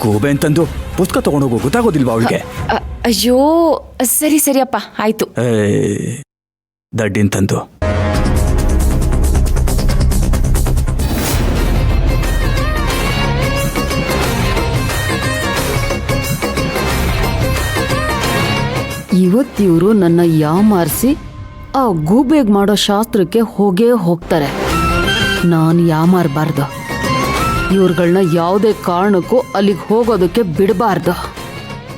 ಗೋಬೆ ಅಂತಂದು ಪುಸ್ತಕ ತಗೊಂಡೋಗು, ಗೊತ್ತಾಗೋದಿಲ್ವಾ ಅವಳಿಗೆ? ಅಯ್ಯೋ ಸರಿ ಸರಿಯಪ್ಪ, ಆಯ್ತು. ದಡ್ಡಿನ್ ತಂದು ಇವತ್ತಿವರು ನನ್ನ ಯಾಮಾರಿಸಿ ಆ ಗೂಬೆಗ್ ಮಾಡೋ ಶಾಸ್ತ್ರಕ್ಕೆ ಹೋಗೇ ಹೋಗ್ತಾರೆ. ನಾನು ಯಾಮಾರಬಾರ್ದು. ಇವ್ರುಗಳನ್ನ ಯಾವುದೇ ಕಾರಣಕ್ಕೂ ಅಲ್ಲಿಗೆ ಹೋಗೋದಕ್ಕೆ ಬಿಡಬಾರ್ದು.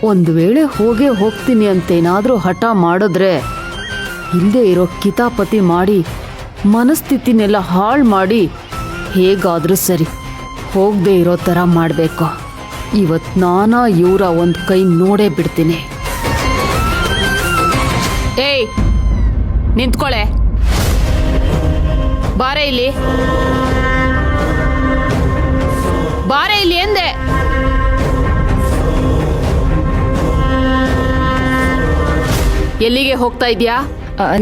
ಒಂದು ವೇಳೆ ಹೋಗೇ ಹೋಗ್ತೀನಿ ಅಂತೇನಾದರೂ ಹಠ ಮಾಡಿದ್ರೆ ಇಲ್ಲದೆ ಇರೋ ಕಿತಾಪತಿ ಮಾಡಿ ಮನಸ್ಥಿತಿನೆಲ್ಲ ಹಾಳು ಮಾಡಿ ಹೇಗಾದರೂ ಸರಿ ಹೋಗದೆ ಇರೋ ಥರ ಮಾಡಬೇಕು. ಇವತ್ತು ನಾನಾ ಇವರ ಒಂದು ಕೈ ನೋಡೇ ಬಿಡ್ತೀನಿ. ಏಯ್ ನಿಂತ್ಕೊಳೆ, ಬಾರೆ ಇಲ್ಲಿ, ಬಾರೆ ಇಲ್ಲಿ ಎಂದೆ. ಎಲ್ಲಿಗೆ ಹೋಗ್ತಾ ಇದ್ಯಾ?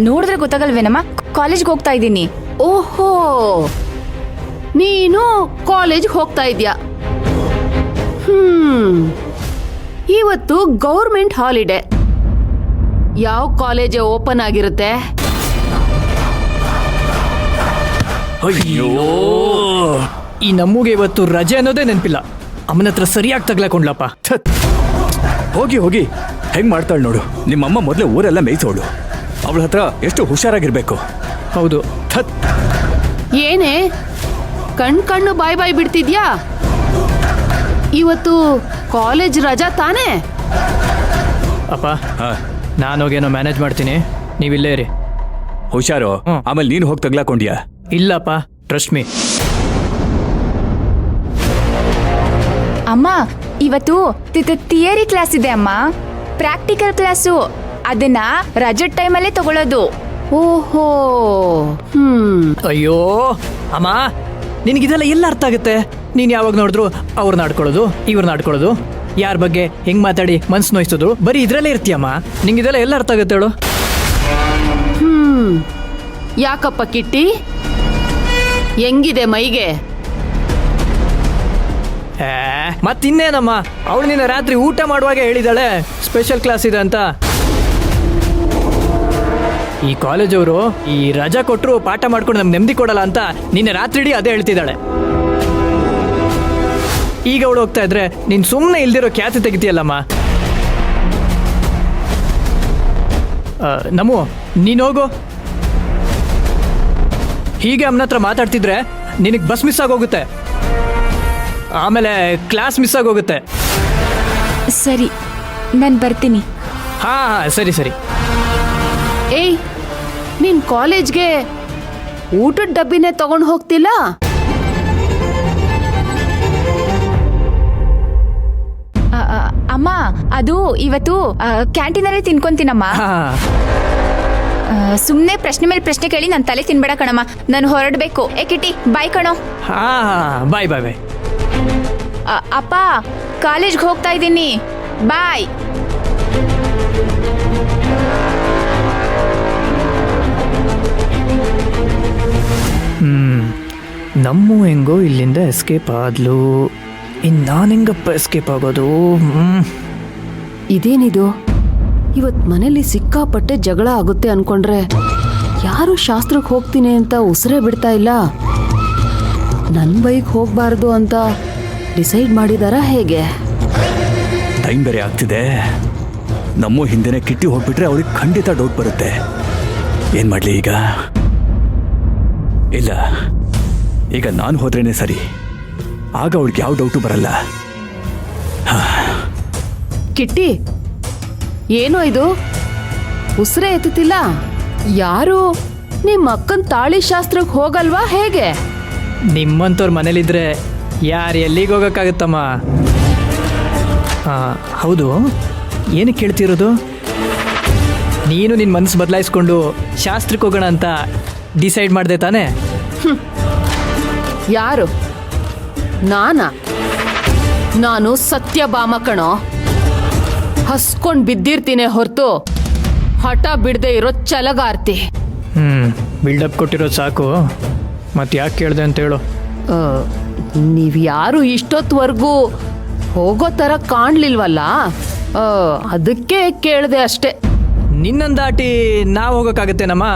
ನೋಡಿದ್ರೆ ಗೊತ್ತಾಗಲ್ವೇನಮ್ಮ, ಕಾಲೇಜ್ಗೆ ಹೋಗ್ತಾ ಇದ್ದೀನಿ. ಓಹೋ, ನೀನು ಕಾಲೇಜ್ಗೆ ಹೋಗ್ತಾ ಇದ್ಯಾ? ಇವತ್ತು ಗೌರ್ಮೆಂಟ್ ಹಾಲಿಡೇ. ಯಾವ ಕಾಲೇಜ್ ಓಪನ್ ಆಗಿರುತ್ತೆ? ಅಯ್ಯೋ, ಈ ನಮ್ಮಗೆ ಇವತ್ತು ರಜೆ ಅನ್ನೋದೇ ನೆನಪಿಲ್ಲ. ಅಮ್ಮನ ಹತ್ರ ಸರಿಯಾಗಿ ತಗ್ಲಾಕೊಂಡ್ಲಪ್ಪ. ಹೋಗಿ ಹೋಗಿ ಹೆಂಗ್ ಮಾಡ್ತಾಳೆ ನೋಡು. ನಿಮ್ಮಮ್ಮ ಮೊದಲೇ ಊರೆಲ್ಲ ಮೇಯ್ಸೋಳು. ಅವಳ ಹತ್ರ ಎಷ್ಟು ಹುಷಾರಾಗಿರ್ಬೇಕು. ಹೌದು. ಏನೇ ಕಣ್ಣು ಬಾಯ್ ಬಾಯ್ ಬಿಡ್ತಿದ್ಯಾ? ಇವತ್ತು ಕಾಲೇಜ್ ರಜಾ ತಾನೇ? ಅಪ್ಪ, ನಾನೋಗೇನೋ ಮ್ಯಾನೇಜ್ ಮಾಡ್ತೀನಿ, ನೀವಿಲ್ಲೇ ಇರಿ. ಹುಷಾರು. ಆಮೇಲೆ ನೀನು ಹೋಗಿ ತಗ್ಲಾಕೊಂಡ್ಯಾ? ಇಲ್ಲಪ್ಪ, ಟ್ರಸ್ಟ್ ಮೀ. ಅಮ್ಮ, ಇವತ್ತು ಥಿಯರಿ ಕ್ಲಾಸ್ ಇದೆ ಅಮ್ಮ, ಪ್ರಾಕ್ಟಿಕಲ್ ಕ್ಲಾಸು. ಅದನ್ನ ರಜೆ ಟೈಮಲ್ಲೇ ತಗೊಳ್ಳೋದು. ಓಹೋ, ಅಯ್ಯೋ ಅಮ್ಮ, ನಿನಗಿದೆಲ್ಲ ಎಲ್ಲ ಅರ್ಥ ಆಗುತ್ತೆ? ನೀನು ಯಾವಾಗ ನೋಡಿದ್ರು ಅವ್ರನ್ನ ಆಡ್ಕೊಳ್ಳೋದು, ಇವ್ರನ್ನ ಆಡ್ಕೊಳ್ಳೋದು, ಯಾರ ಬಗ್ಗೆ ಹೆಂಗ್ ಮಾತಾಡಿ ಮನ್ಸು ನೋಯಿಸೋದು, ಬರೀ ಇದ್ರಲ್ಲೇ ಇರ್ತೀಯಮ್ಮ. ನಿಂಗಿದೆಲ್ಲ ಎಲ್ಲ ಅರ್ಥ ಆಗುತ್ತೆ ಹೇಳು? ಯಾಕಪ್ಪ ಕಿಟ್ಟಿ, ಹೆಂಗಿದೆ ಮೈಗೆ? ಮತ್ತಿನ್ನೇನಮ್ಮ, ಅವಳು ನಿನ್ನ ರಾತ್ರಿ ಊಟ ಮಾಡುವಾಗ ಹೇಳಿದಾಳೆ ಸ್ಪೆಷಲ್ ಕ್ಲಾಸ್ ಇದೆ ಅಂತ. ಈ ಕಾಲೇಜವರು ಈ ರಜಾ ಕೊಟ್ಟರು ಪಾಠ ಮಾಡ್ಕೊಂಡು ನಮ್ಗೆ ನೆಮ್ಮದಿ ಕೊಡಲ್ಲ ಅಂತ ನಿನ್ನೆ ರಾತ್ರಿ ಇಡೀ ಅದೇ ಹೇಳ್ತಿದ್ದಾಳೆ. ಈಗ ಅವಳು ಹೋಗ್ತಾ ಇದ್ರೆ ನೀನು ಸುಮ್ಮನೆ ಇಲ್ದಿರೋ ಖ್ಯಾತಿ ತೆಗಿತೀಯಲ್ಲಮ್ಮ. ನಮು, ನೀನು ಹೋಗು. ಹೀಗೆ ಅಮ್ಮನ ಹತ್ರ ಮಾತಾಡ್ತಿದ್ರೆ ನಿನಗೆ ಬಸ್ ಮಿಸ್ ಆಗೋಗುತ್ತೆ, ಆಮೇಲೆ ಕ್ಲಾಸ್ ಮಿಸ್ ಆಗೋಗುತ್ತೆ. ಸರಿ, ನಾನು ಬರ್ತೀನಿ. ಹಾ ಸರಿ ಸರಿ. ಏಯ್, ನೀನ್ ಕಾಲೇಜ್ಗೆ ಊಟದ ಡಬ್ಬಿನೇ ತಗೊಂಡು ಹೋಗ್ತಿಲ್ಲ? ಅಮ್ಮ, ಅದು ಇವತ್ತು ಕ್ಯಾಂಟೀನಲ್ಲೇ ತಿನ್ಕೊಂತೀನಮ್ಮ. ಸುಮ್ಮನೆ ಪ್ರಶ್ನೆ ಮೇಲೆ ಪ್ರಶ್ನೆ ಕೇಳಿ ನನ್ನ ತಲೆ ತಿನ್ಬೇಡ ಕಣಮ್ಮ, ನಾನು ಹೊರಡಬೇಕು. ಕಿಟಿ, ಬಾಯ್ ಕಣೋ. ಹಾ, ಬಾಯ್ ಬಾಯ್ ಬಾಯ್. ಅಪ್ಪ, ಕಾಲೇಜ್ಗೆ ಹೋಗ್ತಾ ಇದ್ದೀನಿ, ಬಾಯ್. ನಮ್ಮ ಹೆಂಗೋ ಇಲ್ಲಿಂದ ಎಸ್ಕೇಪ್ ಆದ್ಲು, ಇನ್ನು ನಾನು ಹೆಂಗಪ್ಪ ಎಸ್ಕೇಪ್ ಆಗೋದು? ಇದೇನಿದು? ಇವತ್ತು ಮನೇಲಿ ಸಿಕ್ಕಾಪಟ್ಟೆ ಜಗಳ ಆಗುತ್ತೆ ಅನ್ಕೊಂಡ್ರೆ ಯಾರು ಶಾಸ್ತ್ರಕ್ಕೆ ಹೋಗ್ತೀನಿ ಅಂತ ಉಸಿರೇ ಬಿಡ್ತಾ ಇಲ್ಲ. ನನ್ನ ಬೈಕ್ ಹೋಗಬಾರ್ದು ಅಂತ ಡಿಸೈಡ್ ಮಾಡಿದಾರ ಹೇಗೆ? ಟೈಮ್ ಬೇರೆ ಆಗ್ತಿದೆ. ನಮ್ಮ ಹಿಂದೆನೆ ಕಿಟ್ಟಿ ಹೋಗ್ಬಿಟ್ರೆ ಅವ್ರಿಗೆ ಖಂಡಿತ ಡೌಟ್ ಬರುತ್ತೆ. ಏನ್ ಮಾಡ್ಲಿ ಈಗ? ಇಲ್ಲ, ಈಗ ನಾನು ಹೋದ್ರೇನೆ ಸರಿ. ಆಗ ಅವಳಿಗೆ ಯಾವ ಡೌಟು ಬರಲ್ಲ. ಕಿಟ್ಟಿ, ಏನೋ ಇದು? ಉಸಿರೇ ಎತ್ತುತ್ತಿಲ್ಲ. ಯಾರು ನಿಮ್ಮ ಅಕ್ಕನ ತಾಳಿ ಶಾಸ್ತ್ರಕ್ಕೆ ಹೋಗಲ್ವಾ ಹೇಗೆ? ನಿಮ್ಮಂಥವ್ರ ಮನೇಲಿದ್ರೆ ಯಾರು ಎಲ್ಲಿಗೆ ಹೋಗೋಕ್ಕಾಗತ್ತಮ್ಮ? ಹೌದು, ಏನಕ್ಕೆ ಕೇಳ್ತಿರೋದು? ನೀನು ನಿನ್ನ ಮನಸ್ಸು ಬದಲಾಯಿಸ್ಕೊಂಡು ಶಾಸ್ತ್ರಕ್ಕೆ ಹೋಗೋಣ ಅಂತ ಡಿಸೈಡ್ ಮಾಡಿದೆ ತಾನೇ? ಯಾರು? ನಾನು ಸತ್ಯಭಾಮ ಕಣೋ. ಹಸ್ಕೊಂಡು ಬಿದ್ದಿರ್ತೀನಿ ಹೊರತು ಹಠ ಬಿಡದೆ ಇರೋ ಛಲಗಾರ್ತಿ. ಬಿಲ್ಡಪ್ ಕೊಟ್ಟಿರೋದು ಸಾಕು, ಮತ್ತೆ ಯಾಕೆ ಕೇಳಿದೆ ಅಂತ ಹೇಳು. ನೀವು ಯಾರು ಇಷ್ಟೊತ್ತವರೆಗೂ ಹೋಗೋ ತರ ಕಾಣ್ಲಿಲ್ವಲ್ಲ ಅದಕ್ಕೆ ಕೇಳಿದೆ ಅಷ್ಟೇ. ನಿನ್ನನ್ನು ದಾಟಿ ನಾವು ಹೋಗೋಕ್ಕಾಗತ್ತೇನಮ್ಮ?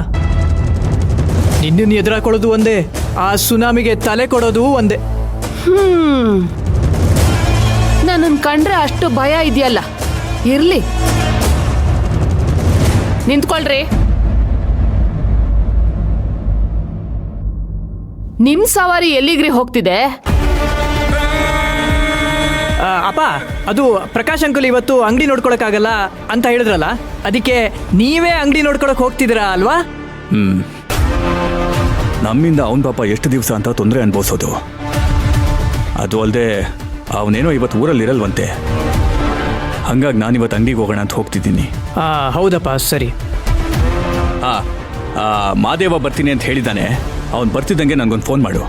ನಿನ್ನನ್ನು ಎದುರಾಕೊಳ್ಳೋದು ಒಂದೇ, ಆ ಸುನಾಮಿಗೆ ತಲೆ ಕೊಡೋದು ಒಂದೇ. ನನ್ನನ್ನು ಕಂಡ್ರೆ ಅಷ್ಟು ಭಯ ಇದೆಯಲ್ಲ, ಇರ್ಲಿ ನಿಂತ್ಕೊಳ್ರಿ. ನಿಮ್ ಸವಾರಿ ಎಲ್ಲಿಗ್ರಿ ಹೋಗ್ತಿದೆ? ಅಪ್ಪ, ಅದು ಪ್ರಕಾಶ್ ಅಂಕಲ್ ಇವತ್ತು ಅಂಗಡಿ ನೋಡ್ಕೊಳಕ್ಕಾಗಲ್ಲ ಅಂತ ಹೇಳಿದ್ರಲ್ಲ, ಅದಕ್ಕೆ ನೀವೇ ಅಂಗಡಿ ನೋಡ್ಕೊಳಕ್ ಹೋಗ್ತಿದ್ದೀರಾ ಅಲ್ವಾ? ನಮ್ಮಿಂದ ಅವನ ಪಾಪ ಎಷ್ಟು ದಿವಸ ಅಂತ ತೊಂದರೆ ಅನ್ಭವಿಸೋದು. ಅದು ಅಲ್ಲದೆ ಅವನೇನೋ ಇವತ್ತು ಊರಲ್ಲಿ ಇರಲ್ವಂತೆ, ಹಂಗಾಗಿ ನಾನಿವತ್ತು ಅಂಗಡಿಗೆ ಹೋಗೋಣ ಅಂತ ಹೋಗ್ತಿದ್ದೀನಿ. ಹೌದಪ್ಪ, ಸರಿ. ಮಾದೇವ ಬರ್ತೀನಿ ಅಂತ ಹೇಳಿದ್ದಾನೆ, ಅವನು ಬರ್ತಿದ್ದಂಗೆ ನನಗೊಂದು ಫೋನ್ ಮಾಡು.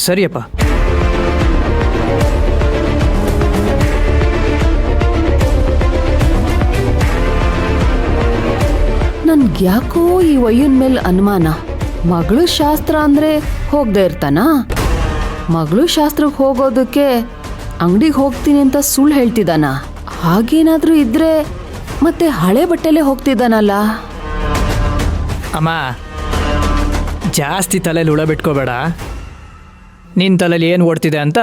ಸರಿಯಪ್ಪ. ನನ್ಗ್ಯಾಕೋ ಈ ವಯ್ಯನ್ ಮೇಲೆ ಅನುಮಾನ. ಮಗಳು ಶಾಸ್ತ್ರ ಅಂದ್ರೆ ಹೋಗದೆ ಇರ್ತಾನ? ಮಗಳು ಶಾಸ್ತ್ರಕ್ಕೆ ಹೋಗೋದಕ್ಕೆ ಅಂಗಡಿಗೆ ಹೋಗ್ತೀನಿ ಅಂತ ಸುಳ್ಳು ಹೇಳ್ತಿದ್ದಾನ? ಹಾಗೇನಾದ್ರೂ ಇದ್ರೆ ಮತ್ತೆ ಹಳೆ ಬಟ್ಟೆಲೆ ಹೋಗ್ತಿದ್ದಾನಲ್ಲ? ಅಮ್ಮ, ಜಾಸ್ತಿ ತಲೆಯಲ್ಲಿ ಹುಳ ಬಿಟ್ಕೋಬೇಡ. ನಿನ್ನ ತಲೆಯಲ್ಲಿ ಏನು ಓಡ್ತಿದೆ ಅಂತ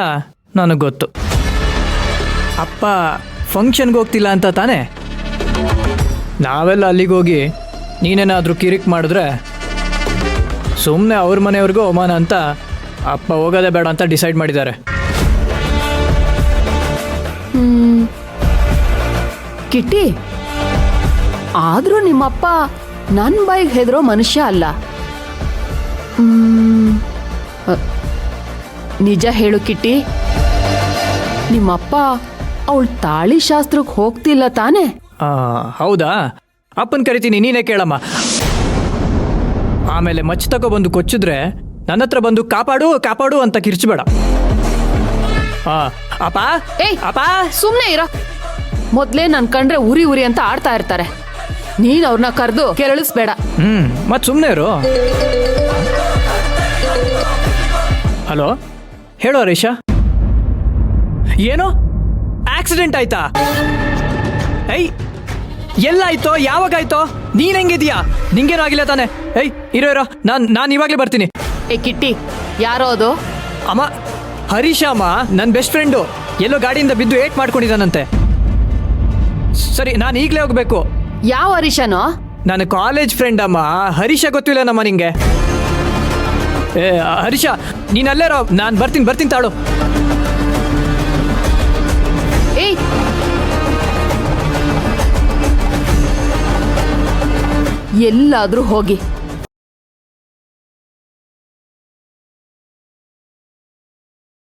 ನನಗೆ ಗೊತ್ತು. ಅಪ್ಪ ಫಂಕ್ಷನ್ಗೆ ಹೋಗ್ತಿಲ್ಲ ಅಂತ ತಾನೇ? ನಾವೆಲ್ಲ ಅಲ್ಲಿಗೆ ಹೋಗಿ ನೀನೇನಾದರೂ ಕಿರಿಕ್ ಮಾಡಿದ್ರೆ ಸುಮ್ಮನೆ ಅವ್ರ ಮನೆಯವ್ರಿಗೂ ಅವಮಾನ ಅಂತ ಅಪ್ಪ ಹೋಗೋದೇ ಬೇಡ ಅಂತ ಡಿಸೈಡ್ ಮಾಡಿದ್ದಾರೆ. ಕಿಟ್ಟಿ, ಆದ್ರೂ ನಿಮ್ಮಪ್ಪ ನನ್ನ ಬಾಯಿಗೆ ಹೆದರೋ ಮನುಷ್ಯ ಅಲ್ಲ. ನಿಜ ಹೇಳು ಕಿಟ್ಟಿ, ನಿಮ್ಮಪ್ಪ ಅವಳು ತಾಳಿ ಶಾಸ್ತ್ರಕ್ಕೆ ಹೋಗ್ತಿಲ್ಲ ತಾನೆ? ಹೌದಾ? ಅಪ್ಪನ ಕರಿತೀನಿ, ನೀನೇ ಕೇಳಮ್ಮ. ಆಮೇಲೆ ಮಚ್ಚ ತಗೊಬಂದು ಕೊಚ್ಚಿದ್ರೆ ನನ್ನ ಹತ್ರ ಬಂದು ಕಾಪಾಡು ಕಾಪಾಡು ಅಂತ ಕಿರ್ಚಬೇಡ. ಅಪ್ಪ, ಏಯ್ ಅಪ್ಪ, ಸುಮ್ಮನೆ ಇರೋ. ಮೊದ್ಲೇ ನನ್ ಕಂಡ್ರೆ ಉರಿ ಉರಿ ಅಂತ ಆಡ್ತಾ ಇರ್ತಾರೆ. ನೀನ್ ಅವ್ರನ್ನ ಕರೆದು ಕೆರಳಿಸ್ಬೇಡ. ಮತ್ ಸುಮ್ಮನೆ ಇರು. ಹಲೋ, ಹೇಳೋ ಹರೀಶ. ಏನು ಆಕ್ಸಿಡೆಂಟ್ ಆಯ್ತಾ? ಎಲ್ಲಾಯ್ತೋ? ಯಾವಾಗಾಯ್ತೋ? ನೀನ್ ಹೆಂಗಿದ್ಯಾ? ನಿಂಗೇನು ಆಗಿಲ್ಲ ತಾನೆ? ಇರೋ ನಾನು ಇವಾಗಲೇ ಬರ್ತೀನಿ. ಕಿಟ್ಟಿ, ಯಾರೋ ಅದು? ಅಮ್ಮ, ಹರೀಶ ಅಮ್ಮ, ನನ್ನ ಬೆಸ್ಟ್ ಫ್ರೆಂಡು. ಎಲ್ಲೋ ಗಾಡಿಯಿಂದ ಬಿದ್ದು ಏಟ್ ಮಾಡ್ಕೊಂಡಿದ್ದಾನಂತೆ. ಸರಿ, ನಾನು ಈಗಲೇ ಹೋಗ್ಬೇಕು. ಯಾವ ಹರೀಶನೋ? ನನ್ನ ಕಾಲೇಜ್ ಫ್ರೆಂಡ್ ಅಮ್ಮ. ಹರೀಶ ಗೊತ್ತಿಲ್ಲ ನಮ್ಮ ನಿಂಗೆ? ಹರೀಶ, ನೀನ್ ಅಲ್ಲೇ ರೋ, ನಾನು ಬರ್ತೀನಿ ತಾಳು. ಏಯ್, ಎಲ್ಲಾದ್ರೂ ಹೋಗಿ